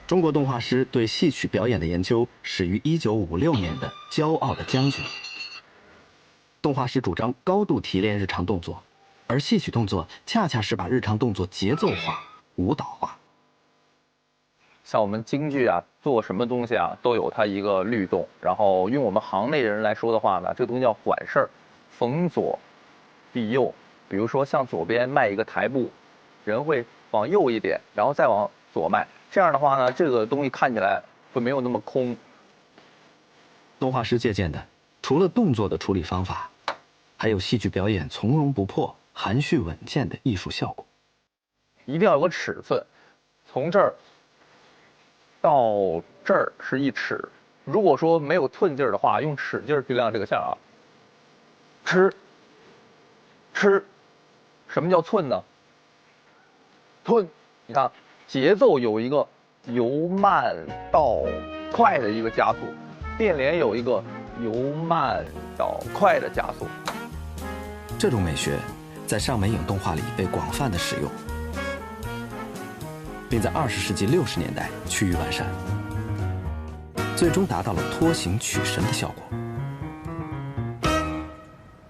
中國動畫師對戲曲表演的研究始於1956年的《驕傲的將軍》。動畫師主張高度提煉日常動作，而戏曲动作恰恰是把日常动作節奏化、舞蹈化。像我们京剧啊，做什么東西啊，都有它一个律动。然後用我們行內人來說的話呢，這個東西叫緩事兒，逢左必右。比如說像左邊邁一個台步，人會往右一點，然後再往左邁。這樣的話呢，這個東西看起來會沒有那麼空。動畫師借鑑的，除了動作的處理方法，還有戲劇表演從容不迫、含蓄穩健的藝術效果。一定要有個尺寸，從這兒到這兒是1尺。如果說沒有寸勁兒的話，用尺勁兒去量這個線啊。吃，什麼叫寸呢？寸，你看節奏有一個由慢到快的一個加速，變臉有一個由慢到快的加速。這種美學在上美影動畫裡被廣泛的使用，並在20世紀60年代趨於完善，最終達到了脫形取神的效果。